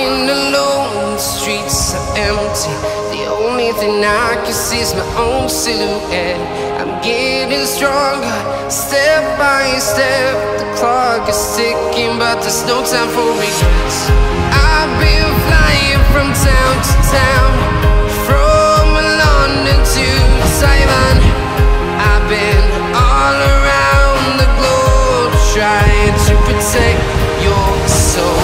Walking alone, the streets are empty. The only thing I can see is my own silhouette. I'm getting stronger, step by step. The clock is ticking, but there's no time for regrets. I've been flying from town to town, from London to Taiwan. I've been all around the globe, trying to protect your soul.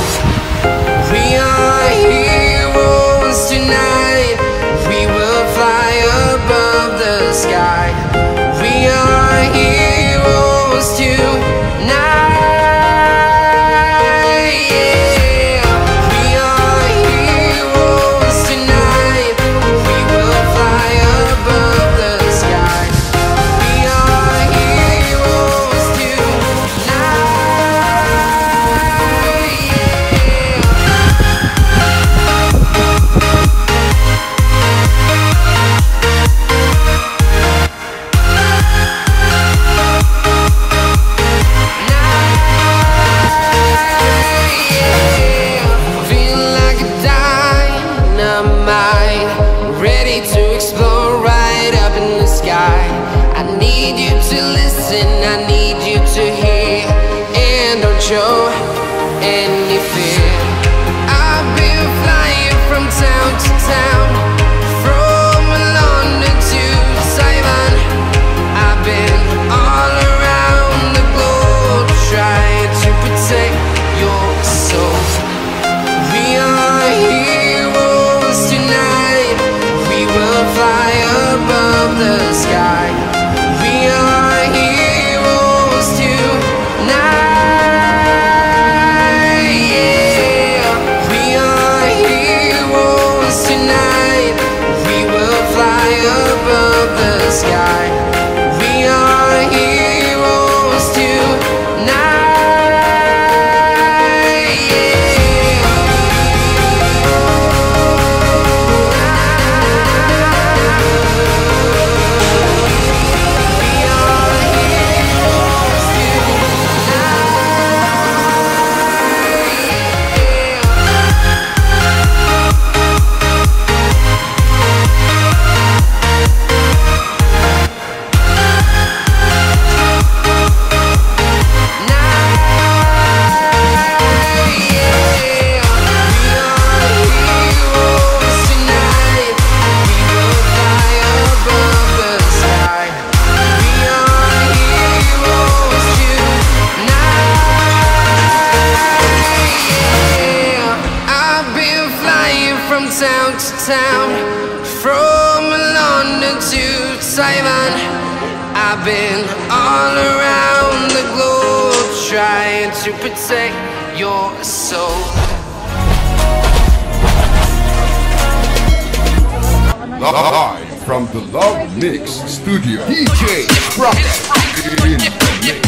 We are heroes tonight. We will fly above the sky. We are heroes tonight. Yeah. We are heroes tonight. We will fly above the sky. We are heroes tonight. Ready to explore right up in the sky. I need you to listen, I need you to hear, and don't show any fear. I've been flying from town to town, from London to Taiwan. I've been all around the globe, trying to protect your soul. We are heroes tonight. We will fly above the sky. We are heroes tonight. Yeah. We are heroes tonight. We will fly above the sky. We are heroes tonight. From town to town, from London to Taiwan. I've been all around the globe, trying to protect your soul. Live from the Love Mix Studio, DJ Sprocket in the mix. Get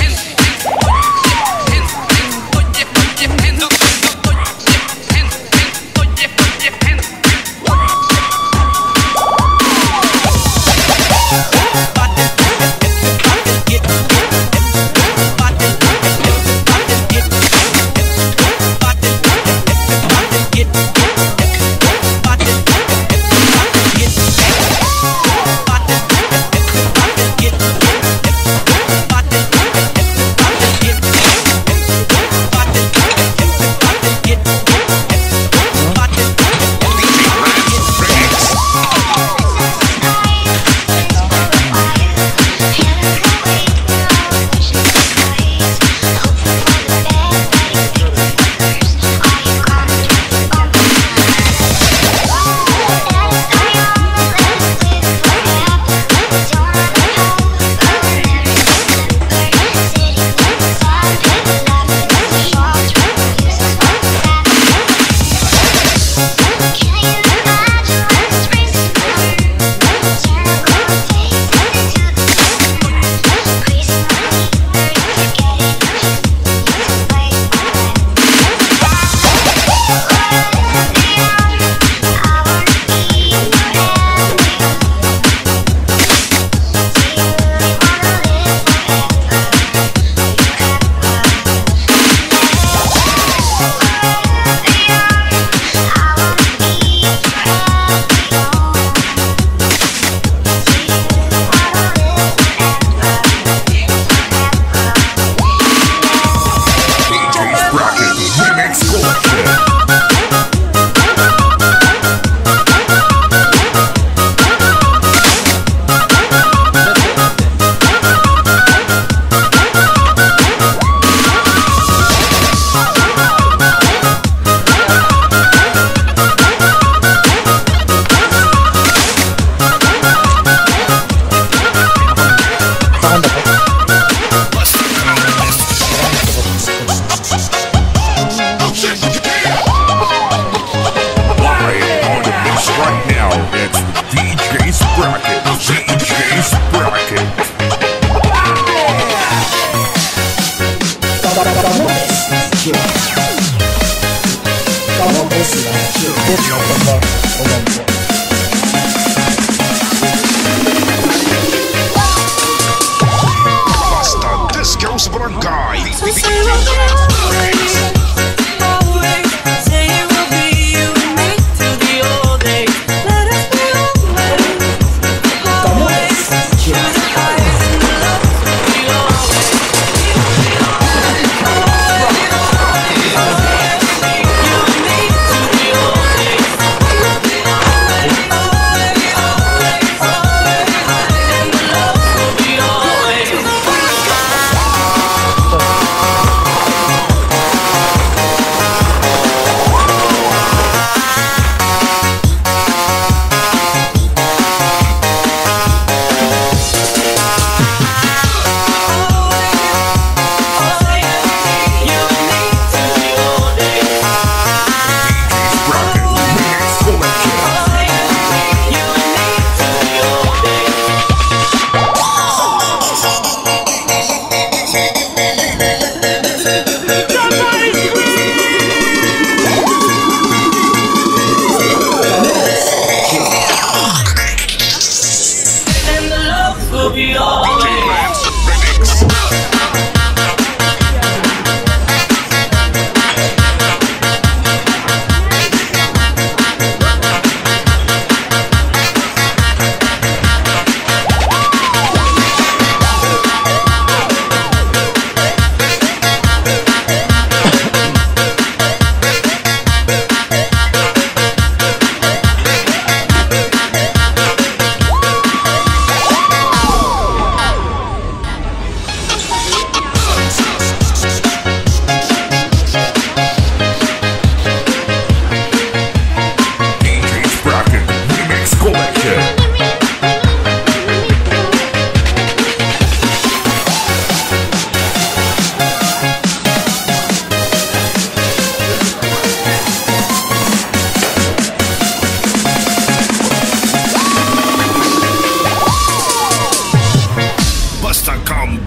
will be always.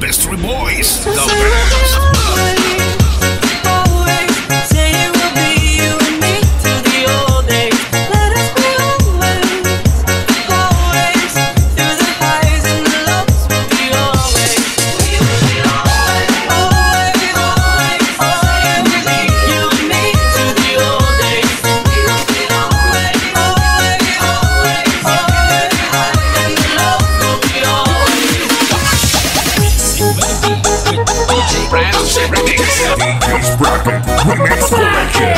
Mystery Boys, the best. DJ's Bracket Remix Collection.